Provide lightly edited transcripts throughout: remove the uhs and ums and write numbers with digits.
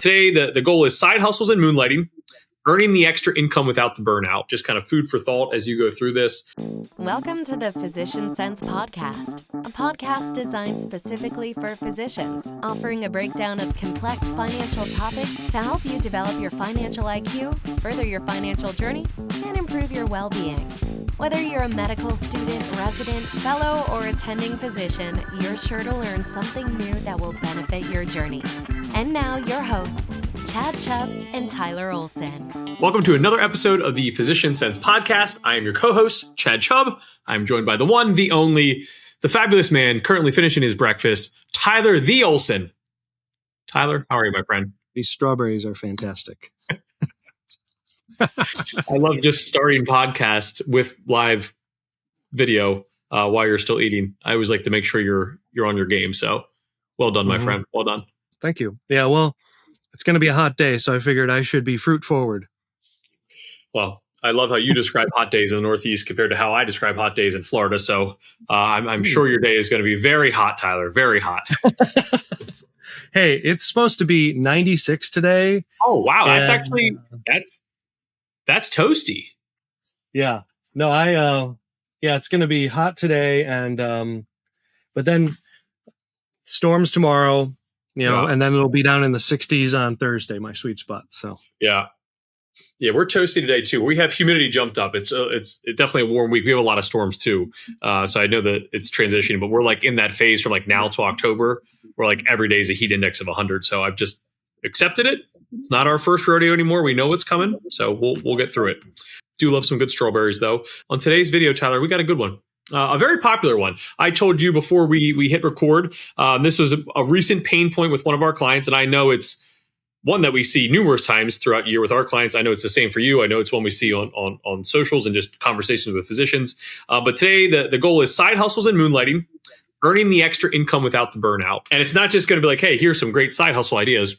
Today, the goal is side hustles and moonlighting, earning the extra income without the burnout. Just kind of food for thought as you go through this. Welcome to the Physician Sense Podcast, a podcast designed specifically for physicians, offering a breakdown of complex financial topics to help you develop your financial IQ, further your financial journey, and improve your well-being. Whether you're a medical student, resident, fellow, or attending physician, you're sure to learn something new that will benefit your journey. And now, your hosts, Chad Chubb and Tyler Olson. Welcome to another episode of the Physician Sense Podcast. I am your co-host, Chad Chubb. I'm joined by the one, the only, the fabulous man currently finishing his breakfast, Tyler the Olson. Tyler, how are you, my friend? These strawberries are fantastic. I love just starting podcasts with live video while you're still eating. I always like to make sure you're on your game. So well done, my friend. Well done. Thank you. Yeah, well, it's going to be a hot day, so I figured I should be fruit forward. Well, I love how you describe hot days in the Northeast compared to how I describe hot days in Florida. So I'm sure your day is going to be very hot, Tyler. Very hot. Hey, it's supposed to be 96 today. Oh, wow. That's actually, that's toasty. Yeah. No, it's going to be hot today. And, but then storms tomorrow, and then it'll be down in the 60s on Thursday, my sweet spot. So, yeah, we're toasty today too. We have humidity jumped up. It's definitely a warm week. We have a lot of storms too. So I know that it's transitioning, but we're like in that phase from like now to October, where like every day is a heat index of 100. So I've just accepted it. It's not our first rodeo anymore. We know what's coming. So we'll get through it. Do love some good strawberries though. On today's video, Tyler, we got a good one. A very popular one. I told you before we hit record, this was a recent pain point with one of our clients. And I know it's one that we see numerous times throughout the year with our clients. I know it's the same for you. I know it's one we see on socials and just conversations with physicians. But today, the goal is side hustles and moonlighting, earning the extra income without the burnout. And it's not just going to be like, hey, here's some great side hustle ideas.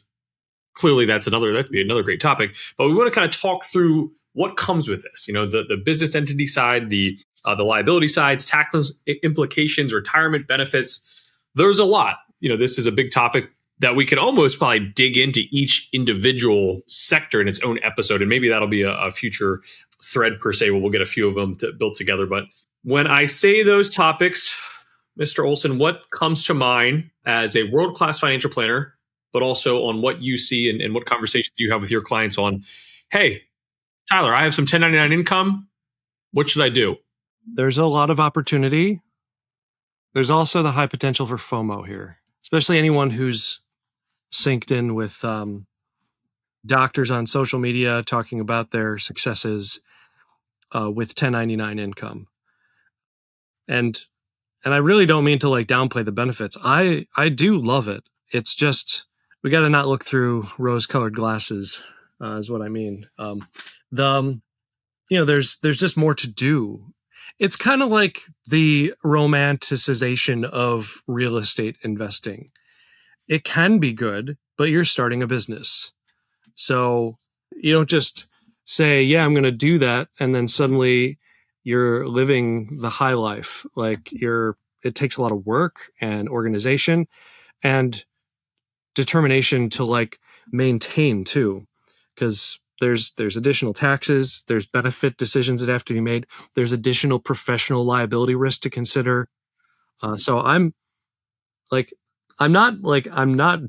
Clearly, that could be another great topic. But we want to kind of talk through what comes with this. The business entity side, the liability sides, tax implications, retirement benefits. There's a lot. This is a big topic that we could almost probably dig into each individual sector in its own episode. And maybe that'll be a future thread per se, where we'll get a few of them built together. But when I say those topics, Mr. Olson, what comes to mind as a world-class financial planner, but also on what you see and what conversations you have with your clients on, hey, Tyler, I have some 1099 income. What should I do? There's a lot of opportunity. There's also the high potential for FOMO here, especially anyone who's synced in with doctors on social media talking about their successes with 1099 income. And I really don't mean to like downplay the benefits. I do love it. It's just, we got to not look through rose-colored glasses, is what I mean. There's just more to do. It's kind of like the romanticization of real estate investing. It can be good, but you're starting a business. So you don't just say, yeah, I'm going to do that. And then suddenly you're living the high life. It takes a lot of work and organization and determination to maintain too. Because there's additional taxes, there's benefit decisions that have to be made, there's additional professional liability risk to consider. So I'm not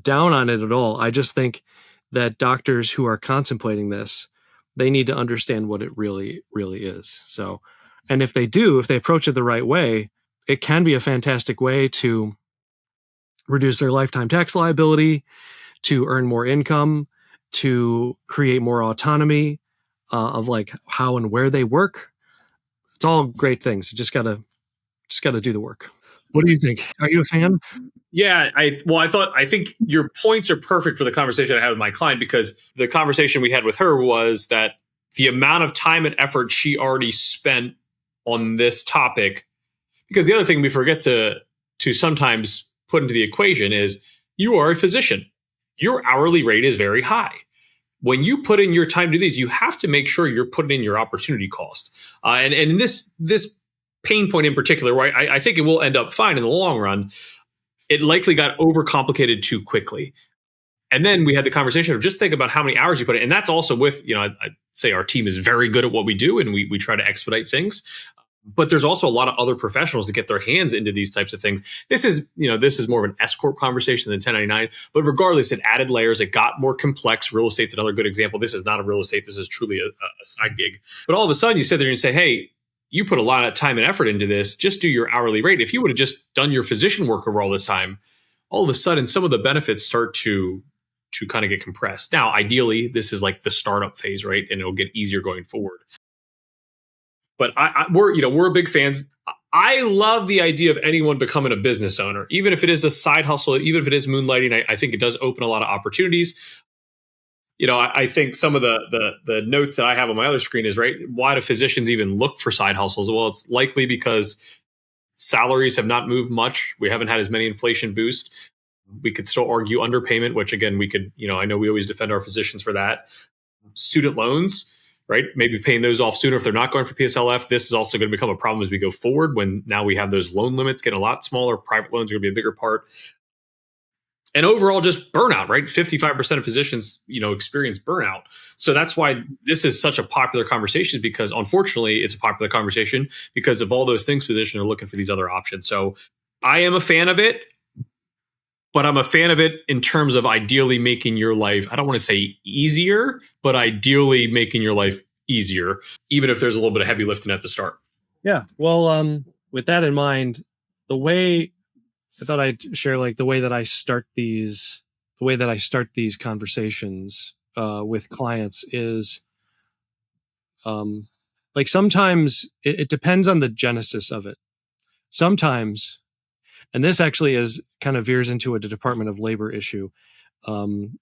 down on it at all. I just think that doctors who are contemplating this, they need to understand what it really, really is. So, and if they approach it the right way, it can be a fantastic way to reduce their lifetime tax liability, to earn more income, to create more autonomy of how and where they work. It's all great things. You just gotta do the work. What do you think? Are you a fan? Yeah, I think your points are perfect for the conversation I had with my client, because the conversation we had with her was that the amount of time and effort she already spent on this topic, because the other thing we forget to sometimes put into the equation is you are a physician. Your hourly rate is very high. When you put in your time to do these, you have to make sure you're putting in your opportunity cost. And in this pain point in particular, where I think it will end up fine in the long run, it likely got overcomplicated too quickly. And then we had the conversation of just think about how many hours you put in. And that's also with, I'd say our team is very good at what we do and we try to expedite things. But there's also a lot of other professionals that get their hands into these types of things. This is more of an S Corp conversation than 1099. But regardless, it added layers. It got more complex. Real estate's another good example. This is not a real estate. This is truly a side gig. But all of a sudden, you sit there and say, hey, you put a lot of time and effort into this. Just do your hourly rate. If you would have just done your physician work over all this time, all of a sudden, some of the benefits start to kind of get compressed. Now, ideally, this is like the startup phase, right? And it'll get easier going forward. But we're big fans. I love the idea of anyone becoming a business owner, even if it is a side hustle, even if it is moonlighting. I think it does open a lot of opportunities. I think some of the notes that I have on my other screen is, right, why do physicians even look for side hustles? Well, it's likely because salaries have not moved much. We haven't had as many inflation boosts. We could still argue underpayment, which again, we could, I know we always defend our physicians for that. Student loans, right? Maybe paying those off sooner if they're not going for PSLF. This is also going to become a problem as we go forward when now we have those loan limits getting a lot smaller. Private loans are going to be a bigger part. And overall, just burnout, right? 55% of physicians, experience burnout. So that's why this is such a popular conversation, because unfortunately, it's a popular conversation because of all those things physicians are looking for these other options. So I am a fan of it, but I'm a fan of it in terms of ideally making your life, I don't want to say easier, but ideally making your life easier, even if there's a little bit of heavy lifting at the start. Yeah. Well, with that in mind, the way I thought I'd share, like, the way that I start these conversations with clients is, like, sometimes it depends on the genesis of it. Sometimes, and this actually is kind of veers into a Department of Labor issue,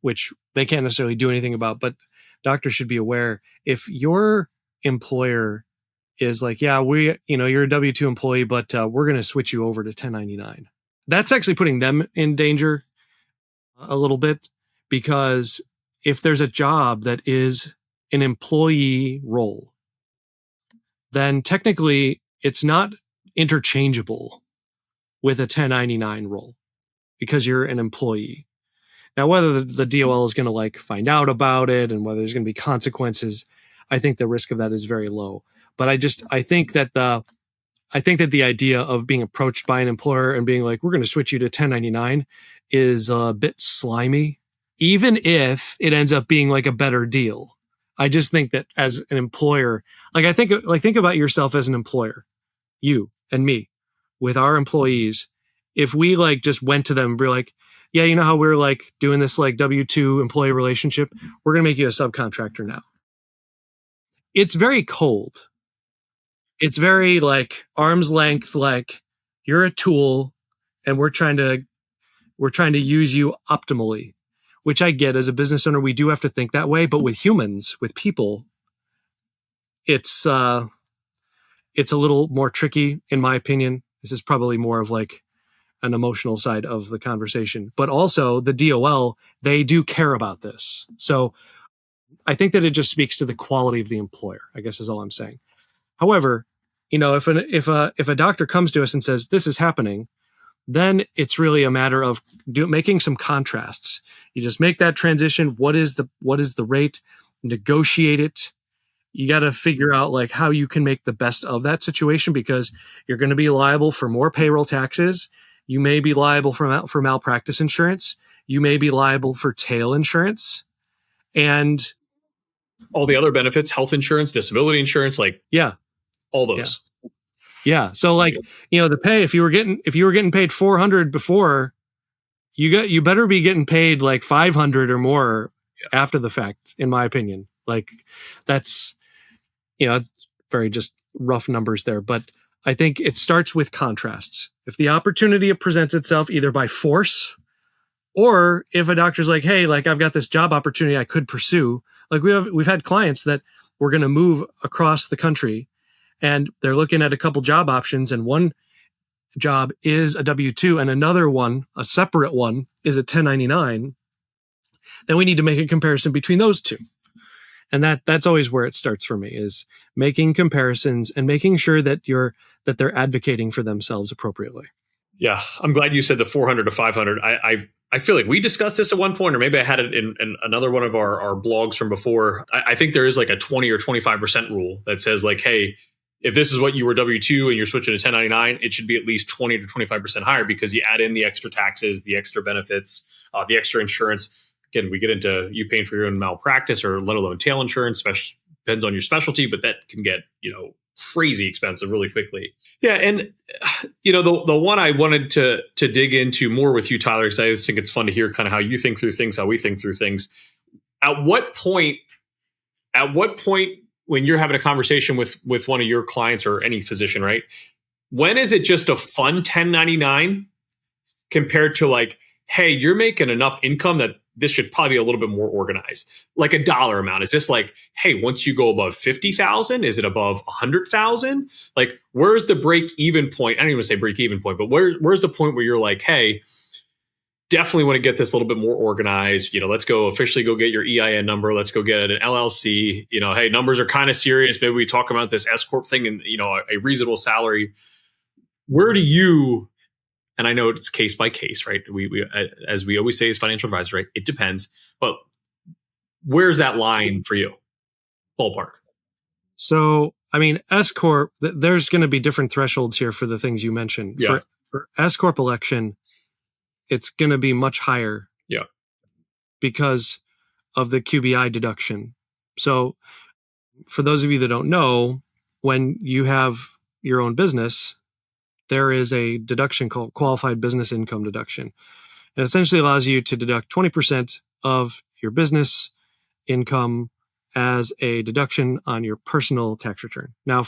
which they can't necessarily do anything about, but doctors should be aware. If your employer is like, yeah, you're a W-2 employee, but we're going to switch you over to 1099. That's actually putting them in danger a little bit, because if there's a job that is an employee role, then technically it's not interchangeable with a 1099 role because you're an employee. Now, whether the DOL is going to like find out about it and whether there's going to be consequences, I think the risk of that is very low. But I think that the idea of being approached by an employer and being like, we're going to switch you to 1099 is a bit slimy, even if it ends up being like a better deal. I just think that as an employer, think about yourself as an employer, you and me, with our employees. If we like just went to them and be like, yeah, you know how we're like doing this like W-2 employee relationship? We're going to make you a subcontractor now. It's very cold. It's very like arm's length, like you're a tool and we're trying to use you optimally, which I get. As a business owner, we do have to think that way. But with humans, with people, it's a little more tricky, in my opinion. This is probably more of like an emotional side of the conversation. But also the DOL, they do care about this. So I think that it just speaks to the quality of the employer, I guess is all I'm saying. However, if a doctor comes to us and says this is happening, then it's really a matter of making some contrasts. You just make that transition. What is the rate? Negotiate it. You got to figure out like how you can make the best of that situation, because you're going to be liable for more payroll taxes. You may be liable for malpractice insurance. You may be liable for tail insurance, and all the other benefits, health insurance, disability insurance, all those. Yeah. So like, the pay, if you were getting paid 400 before, you better be getting paid like 500 or more after the fact, in my opinion. Like that's, it's very just rough numbers there, but I think it starts with contrasts. If the opportunity presents itself either by force, or if a doctor's like, hey, like I've got this job opportunity I could pursue. Like we've had clients that were going to move across the country, and they're looking at a couple job options, and one job is a W-2 and another one, a separate one, is a 1099. Then we need to make a comparison between those two. And that's always where it starts for me, is making comparisons and making sure that they're advocating for themselves appropriately. Yeah, I'm glad you said the 400 to 500. I feel like we discussed this at one point, or maybe I had it in another one of our blogs from before. I think there is like a 20 or 25% rule that says like, hey, if this is what you were W-2 and you're switching to 1099, it should be at least 20 to 25% higher because you add in the extra taxes, the extra benefits, the extra insurance. Again, we get into you paying for your own malpractice or let alone tail insurance, depends on your specialty, but that can get, crazy expensive really quickly. Yeah. And, the one I wanted to dig into more with you, Tyler, because I always think it's fun to hear kind of how you think through things, how we think through things. At what point when you're having a conversation with one of your clients or any physician, right? When is it just a fun 1099 compared to like, hey, you're making enough income that this should probably be a little bit more organized, like a dollar amount? Is this like, hey, once you go above 50,000, is it above 100,000? Like, where's the break even point? I don't even say break even point, but where's the point where you're like, hey, definitely want to get this a little bit more organized. Let's go officially go get your EIN number. Let's go get an LLC. Hey, numbers are kind of serious. Maybe we talk about this S Corp thing and, a reasonable salary. Where do you, and I know it's case by case, right? We as we always say as financial advisors, right? It depends. But where's that line for you? Ballpark. So, S Corp, there's going to be different thresholds here for the things you mentioned. Yeah. For S Corp election, it's going to be much higher. Yeah. Because of the QBI deduction. So, for those of you that don't know, when you have your own business, there is a deduction called qualified business income deduction. It essentially allows you to deduct 20% of your business income as a deduction on your personal tax return. Now,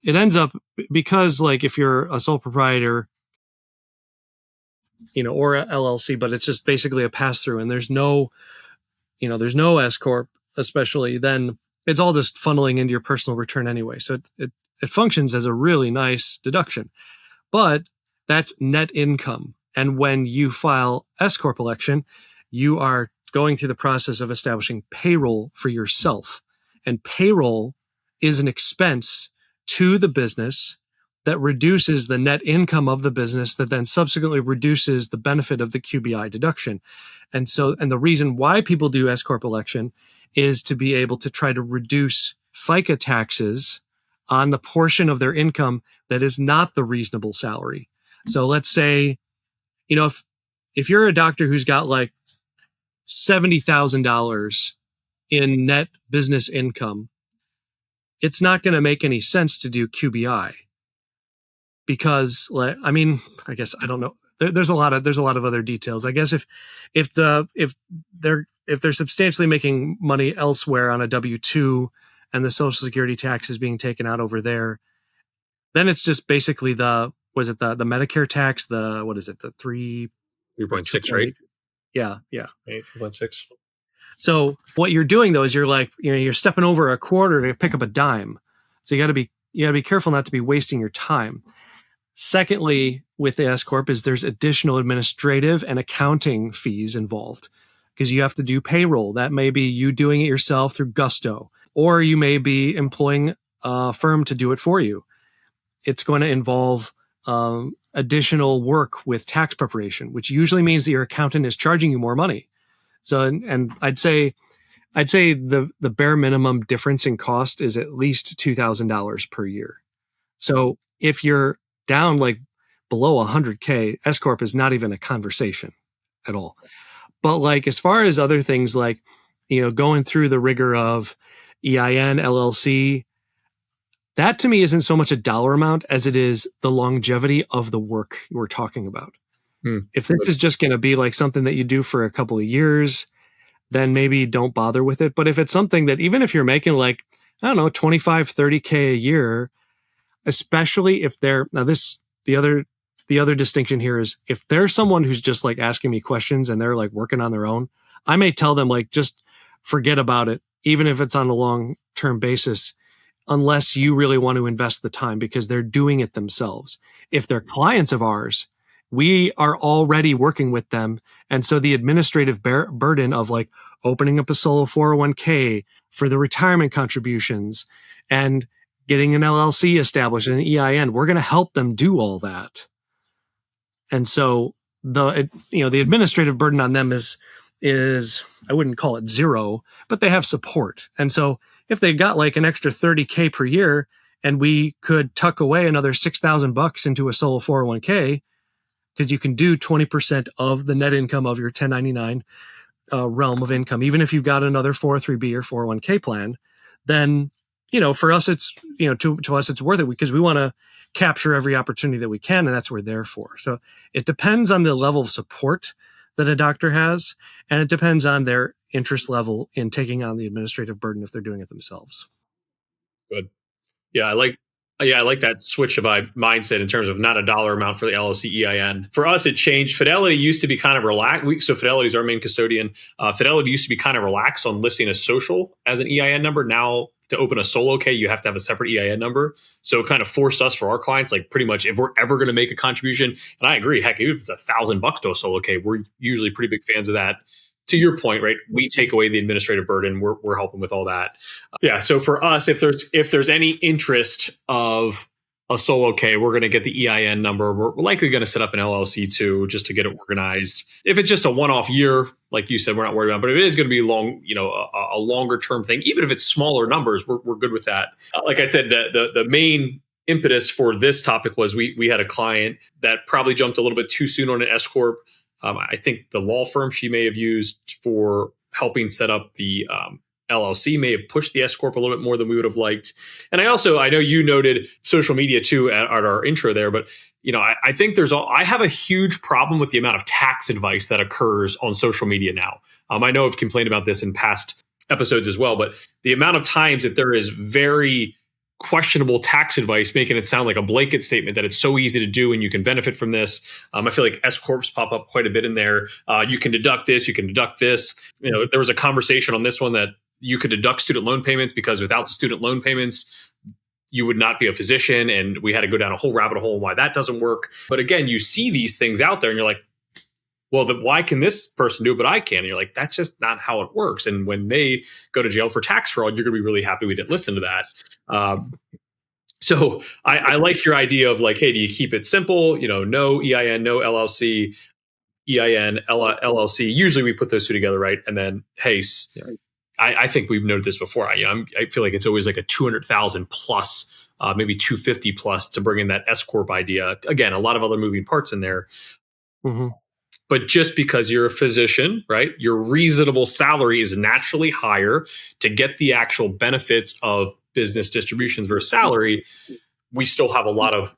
it ends up, because like if you're a sole proprietor, or a LLC, but it's just basically a pass through and there's no S Corp, especially, then it's all just funneling into your personal return anyway. So it functions as a really nice deduction, but that's net income. And when you file S Corp election, you are going through the process of establishing payroll for yourself. And payroll is an expense to the business that reduces the net income of the business, that then subsequently reduces the benefit of the QBI deduction. And the reason why people do S Corp election is to be able to try to reduce FICA taxes on the portion of their income that is not the reasonable salary. So let's say, if you're a doctor who's got like $70,000 in net business income, it's not going to make any sense to do QBI because, I guess I don't know. There's a lot of other details. I guess if they're substantially making money elsewhere on a W-2 and the Social Security tax is being taken out over there, then it's just basically the Medicare tax, the 3.6, right? Yeah. 3.6. So what you're doing though is you're stepping over a quarter to pick up a dime. So you got to be careful not to be wasting your time. Secondly, with the S Corp there's additional administrative and accounting fees involved because you have to do payroll. That may be you doing it yourself through Gusto, or you may be employing a firm to do it for you. It's going to involve additional work with tax preparation, which usually means that your accountant is charging you more money. So, and I'd say the bare minimum difference in cost is at least $2,000 per year. So if you're down like below 100K, S Corp is not even a conversation at all. But like, as far as other things like, going through the rigor of EIN, LLC, that to me isn't so much a dollar amount as it is the longevity of the work we're talking about. If this is just going to be like something that you do for a couple of years, then maybe don't bother with it. But if it's something that, even if you're making like, I don't know, 25, 30K a year, especially if they're, now this, the other distinction here is if there's someone who's just like asking me questions and they're like working on their own, I may tell them like, just forget about it, even if it's on a long-term basis, unless you really want to invest the time because they're doing it themselves. If they're clients of ours, we are already working with them. And so the administrative burden of like opening up a solo 401k for the retirement contributions and getting an LLC established and an EIN, we're going to help them do all that. And so the administrative burden on them is I wouldn't call it zero, but they have support. And so if they got like an extra $30K per year and we could tuck away another $6,000 into a solo 401k, because you can do 20% of the net income of your 1099 realm of income, even if you've got another 403b or 401k plan, then, for us, it's, to us, it's worth it because we want to capture every opportunity that we can. And that's what we're there for. So it depends on the level of support that a doctor has, and it depends on their interest level in taking on the administrative burden if they're doing it themselves. Good. Yeah, I like that switch of mindset in terms of not a dollar amount for the LLC EIN. For us, it changed. Fidelity used to be kind of relaxed. So Fidelity is our main custodian. Fidelity used to be kind of relaxed on listing a social as an EIN number. Now, to open a solo K, you have to have a separate EIN number. So it kind of forced us for our clients, like pretty much if we're ever going to make a contribution, and I agree, heck, even if it's $1,000 to a solo K, we're usually pretty big fans of that. To your point, right? We take away the administrative burden. We're helping with all that. Yeah. So for us, if there's any interest of a solo K, we're going to get the EIN number. We're likely going to set up an LLC too, just to get it organized. If it's just a one-off year, like you said, we're not worried about. But if it is going to be long, a longer term thing, even if it's smaller numbers, we're good with that. Like I said, the main impetus for this topic was we had a client that probably jumped a little bit too soon on an S Corp. I think the law firm she may have used for helping set up the LLC may have pushed the S Corp a little bit more than we would have liked. And I know you noted social media too at our intro there, but I think I have a huge problem with the amount of tax advice that occurs on social media now. I know I've complained about this in past episodes as well, but the amount of times that there is very questionable tax advice, making it sound like a blanket statement that it's so easy to do and you can benefit from this. I feel like S Corps pop up quite a bit in there. You can deduct this, you can deduct this. There was a conversation on this one that you could deduct student loan payments because without the student loan payments, you would not be a physician. And we had to go down a whole rabbit hole on why that doesn't work. But again, you see these things out there and you're like, well, why can this person do it, but I can't? And you're like, that's just not how it works. And when they go to jail for tax fraud, you're going to be really happy we didn't listen to that. So I like your idea of like, hey, do you keep it simple? No EIN, no LLC, EIN, LLC. Usually we put those two together, right? And then, hey, I think we've noted this before. I feel like it's always like a 200,000 plus, maybe 250 plus to bring in that S Corp idea. Again, a lot of other moving parts in there. Mm-hmm. But just because you're a physician, right, your reasonable salary is naturally higher to get the actual benefits of business distributions versus salary. We still have a lot of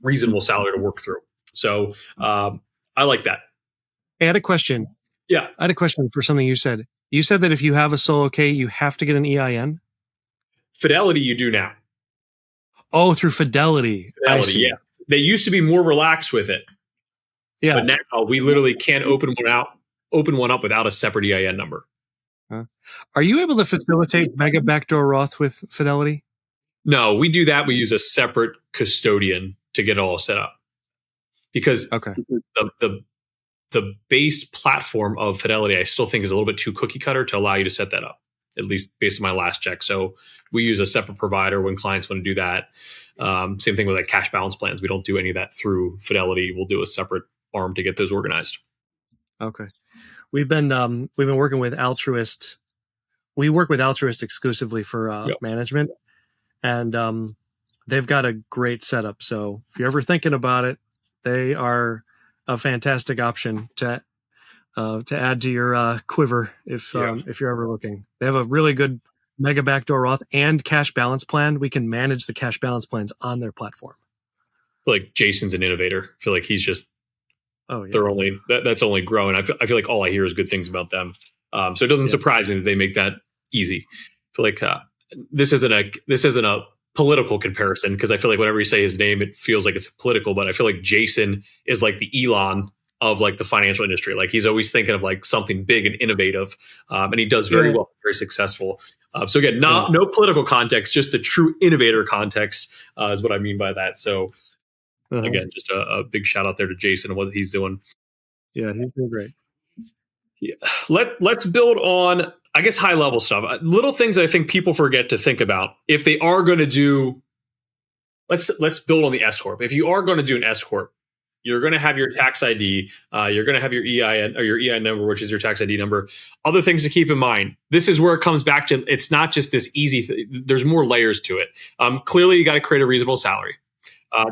reasonable salary to work through. So I like that. I had a question. Yeah, I had a question for something you said. You said that if you have a solo K, you have to get an EIN. Fidelity, you do now. Oh, through Fidelity. I see. Yeah. They used to be more relaxed with it. Yeah. But now we literally can't open one up without a separate EIN number. Are you able to facilitate mega backdoor Roth with Fidelity? No, we do that. We use a separate custodian to get it all set up. Because the base platform of Fidelity, I still think is a little bit too cookie cutter to allow you to set that up, at least based on my last check. So we use a separate provider when clients want to do that. Same thing with like cash balance plans. We don't do any of that through Fidelity. We'll do a separate arm to get those organized. Okay. We've been working with Altruist. We work with Altruist exclusively for management, and they've got a great setup. So if you're ever thinking about it, they are a fantastic option to add to your quiver if you're ever looking. They have a really good mega backdoor Roth and cash balance plan. We can manage the cash balance plans on their platform. I feel like Jason's an innovator. I feel like he's just that's only growing. I feel like all I hear is good things about them. So it doesn't surprise me that they make that easy. I feel like this isn't a political comparison, because I feel like whenever you say his name, it feels like it's political. But I feel like Jason is like the Elon of like the financial industry. Like he's always thinking of like something big and innovative, and he does very well, very successful. So again, no political context, just the true innovator context is what I mean by that. So. Again, just a big shout out there to Jason and what he's doing. Yeah, he's doing great. Yeah. Let's build on, I guess, high level stuff. Little things that I think people forget to think about if they are going to do. Let's build on the S Corp. If you are going to do an S Corp, You're going to have your tax ID. You're going to have your EIN or your EIN number, which is your tax ID number. Other things to keep in mind. This is where it comes back to. It's not just this easy. There's more layers to it. Clearly, you got to create a reasonable salary.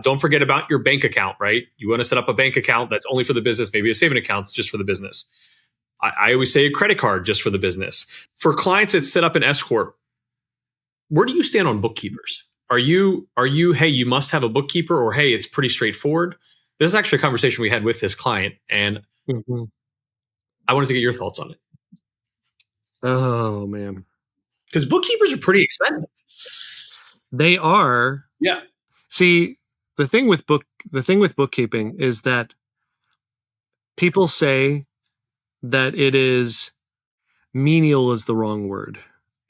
Don't forget about your bank account, right? You want to set up a bank account that's only for the business, maybe a saving account just for the business. I always say a credit card just for the business. For clients that set up an S Corp, where do you stand on bookkeepers? Are you, hey, you must have a bookkeeper, or hey, it's pretty straightforward? This is actually a conversation we had with this client, and I wanted to get your thoughts on it. Oh, man. Because bookkeepers are pretty expensive. They are. Yeah. See, the thing with bookkeeping is that people say that it is menial is the wrong word.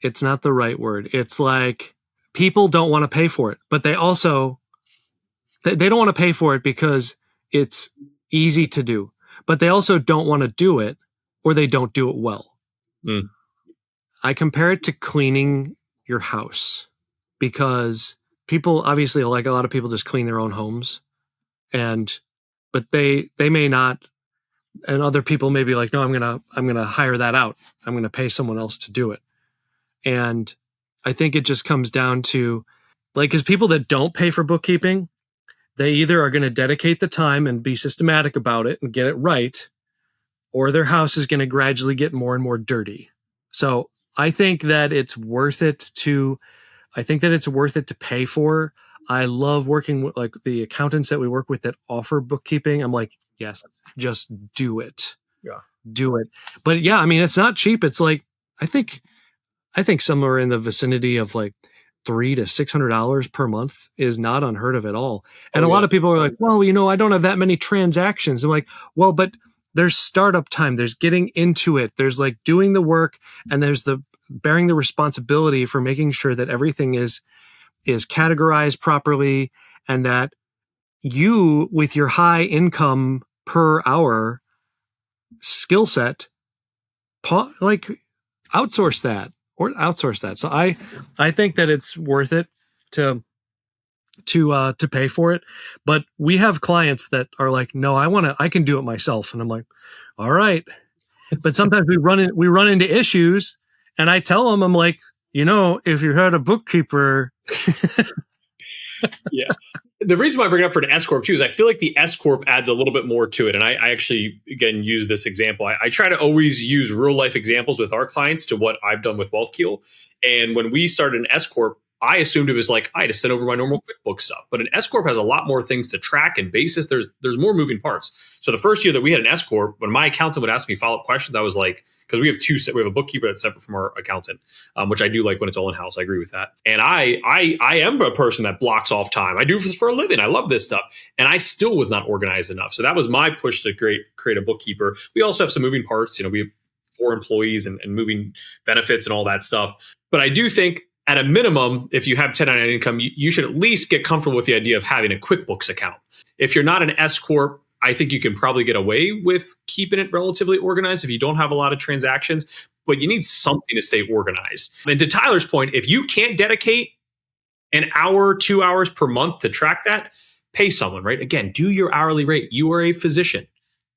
It's not the right word. It's like people don't want to pay for it, but they also they don't want to pay for it because it's easy to do, but they also don't want to do it, or they don't do it well. I compare it to cleaning your house, because people obviously, like a lot of people, just clean their own homes, but they may not, and other people may be like, no, I'm gonna hire that out. I'm gonna pay someone else to do it. And I think it just comes down to, like, because people that don't pay for bookkeeping, they either are going to dedicate the time and be systematic about it and get it right, or their house is going to gradually get more and more dirty. So I think that it's worth it to pay for. I love working with, like, the accountants that we work with that offer bookkeeping. I'm like, yes, just do it. Yeah. Do it. But yeah, I mean, it's not cheap. It's like, I think somewhere in the vicinity of like $300 to $600 per month is not unheard of at all. And a lot of people are like, well, I don't have that many transactions. I'm like, well, but there's startup time. There's getting into it. There's like doing the work, and there's the bearing the responsibility for making sure that everything is categorized properly, and that you, with your high income per hour skill set, like outsource that. So I think that it's worth it to pay for it. But we have clients that are like, no, I can do it myself. And I'm like, all right. But sometimes we run into issues, and I tell them, I'm like, if you had a bookkeeper. Yeah. The reason why I bring it up for an S Corp too is I feel like the S Corp adds a little bit more to it. And I actually, again, use this example. I try to always use real life examples with our clients to what I've done with WealthKeel. And when we started an S Corp, I assumed it was like I had to send over my normal QuickBooks stuff. But an S Corp has a lot more things to track and basis. There's more moving parts. So the first year that we had an S Corp, when my accountant would ask me follow-up questions, I was like, because we have a bookkeeper that's separate from our accountant, which I do like when it's all in-house. I agree with that. And I am a person that blocks off time. I do this for a living. I love this stuff. And I still was not organized enough. So that was my push to create a bookkeeper. We also have some moving parts. We have 4 employees and moving benefits and all that stuff. But I do think, at a minimum, if you have 1099 income, you should at least get comfortable with the idea of having a QuickBooks account. If you're not an S Corp, I think you can probably get away with keeping it relatively organized if you don't have a lot of transactions, but you need something to stay organized. And to Tyler's point, if you can't dedicate an hour, 2 hours per month to track that, pay someone, right? Again, do your hourly rate. You are a physician.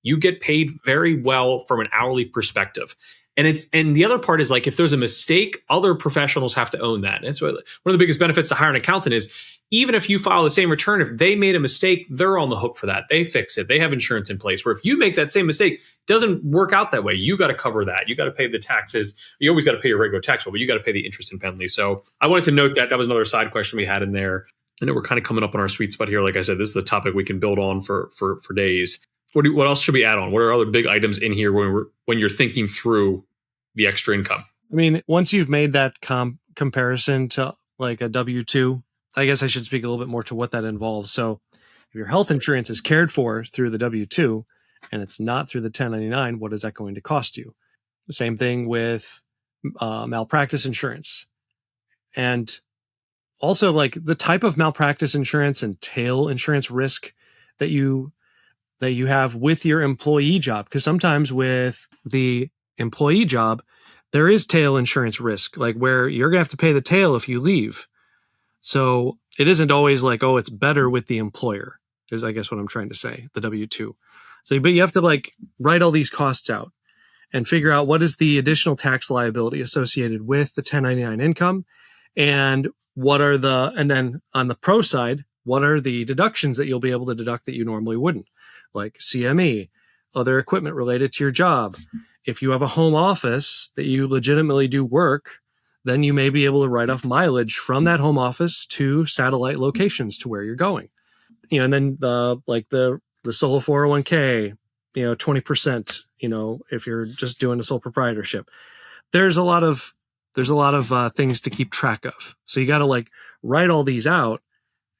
You get paid very well from an hourly perspective. And the other part is, like, if there's a mistake, other professionals have to own that. And that's one of the biggest benefits to hire an accountant is, even if you file the same return, if they made a mistake, they're on the hook for that. They fix it. They have insurance in place. Where if you make that same mistake, it doesn't work out that way. You got to cover that. You got to pay the taxes. You always got to pay your regular tax bill, but you got to pay the interest and penalty. So I wanted to note that was another side question we had in there. I know we're kind of coming up on our sweet spot here. Like I said, this is the topic we can build on for days. What else should we add on? What are other big items in here when you're thinking through the extra income? I mean, once you've made that comparison to like a W-2, I guess I should speak a little bit more to what that involves. So if your health insurance is cared for through the W-2 and it's not through the 1099, what is that going to cost you? The same thing with malpractice insurance. And also, like, the type of malpractice insurance and tail insurance risk that you have with your employee job. Because sometimes with the employee job, there is tail insurance risk, like where you're gonna have to pay the tail if you leave. So it isn't always like, oh, it's better with the employer. is I guess what I'm trying to say, the W-2. So, but you have to like write all these costs out and figure out what is the additional tax liability associated with the 1099 income, and and then on the pro side, what are the deductions that you'll be able to deduct that you normally wouldn't, like CME, other equipment related to your job. If you have a home office that you legitimately do work, then you may be able to write off mileage from that home office to satellite locations to where you're going. And then the solo 401k, 20%, if you're just doing a sole proprietorship. There's a lot of things to keep track of. So you got to like write all these out.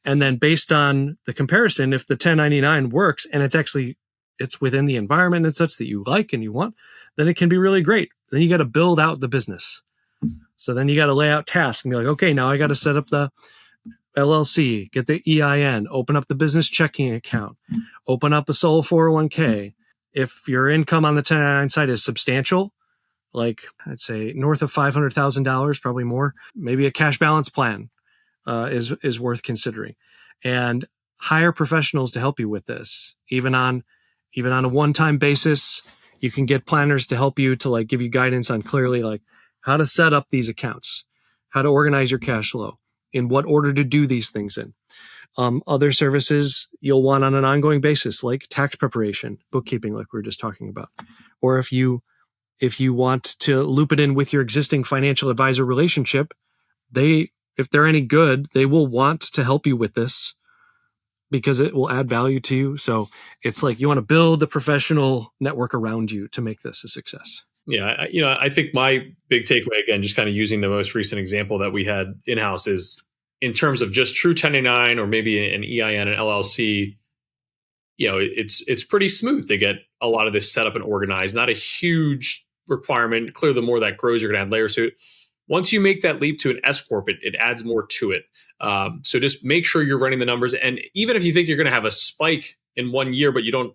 And then based on the comparison, if the 1099 works and it's within the environment and such that you like and you want, then it can be really great. Then you got to build out the business. So then you got to lay out tasks and be like, okay, now I got to set up the LLC, get the EIN, open up the business checking account, open up a sole 401k. If your income on the 1099 side is substantial, like I'd say north of $500,000, probably more, maybe a cash balance plan is worth considering, and hire professionals to help you with this. Even on a one-time basis, you can get planners to help you to like give you guidance on clearly like how to set up these accounts, how to organize your cash flow, in what order to do these things in. Other services you'll want on an ongoing basis, like tax preparation, bookkeeping, like we were just talking about. Or if you want to loop it in with your existing financial advisor relationship, if they're any good, they will want to help you with this because it will add value to you. So it's like you want to build the professional network around you to make this a success. Yeah, I think my big takeaway, again, just kind of using the most recent example that we had in-house, is in terms of just true 1099 or maybe an EIN and LLC, it's pretty smooth to get a lot of this set up and organized. Not a huge requirement. Clearly, the more that grows, you're going to add layers to it. Once you make that leap to an S Corp, it adds more to it. So just make sure you're running the numbers. And even if you think you're going to have a spike in 1 year, but you don't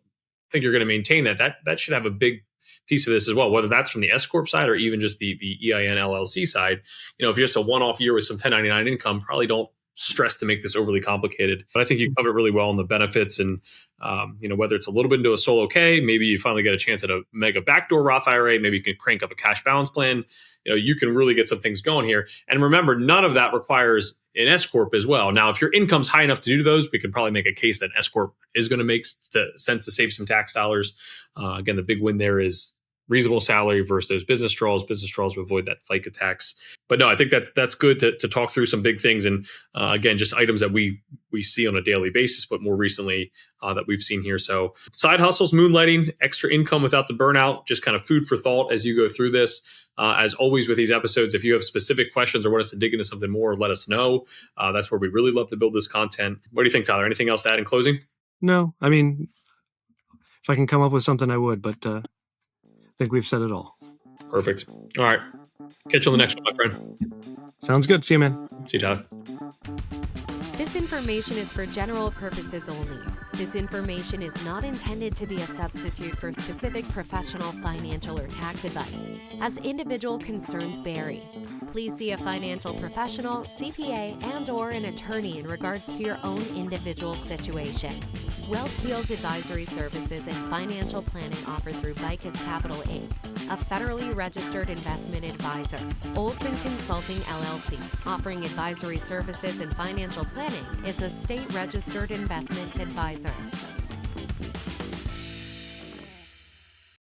think you're going to maintain that should have a big piece of this as well, whether that's from the S Corp side or even just the EIN LLC side. If you're just a one-off year with some 1099 income, probably don't stress to make this overly complicated. But I think you covered it really well in the benefits, and whether it's a little bit into a solo K, maybe you finally get a chance at a mega backdoor Roth IRA, maybe you can crank up a cash balance plan. You can really get some things going here. And remember, none of that requires an S Corp as well. Now, if your income's high enough to do those, we can probably make a case that S Corp is going to make sense to save some tax dollars. Again, the big win there is reasonable salary versus those business draws to avoid that FICA tax. But no, I think that's good to talk through some big things. And again, just items that we see on a daily basis, but more recently that we've seen here. So side hustles, moonlighting, extra income without the burnout, just kind of food for thought as you go through this. As always with these episodes, if you have specific questions or want us to dig into something more, let us know. That's where we really love to build this content. What do you think, Tyler? Anything else to add in closing? No, I mean, if I can come up with something, I would, but I think we've said it all. Perfect. All right. Catch you on the next one, my friend. Sounds good. See you, man. See you, Tyler. This information is for general purposes only. This information is not intended to be a substitute for specific professional financial or tax advice, as individual concerns vary. Please see a financial professional, CPA, and/or an attorney in regards to your own individual situation. Wealth Heals Advisory Services and Financial Planning offered through Vicus Capital Inc., a federally registered investment advisor. Olson Consulting LLC, offering advisory services and financial planning, is a state-registered investment advisor.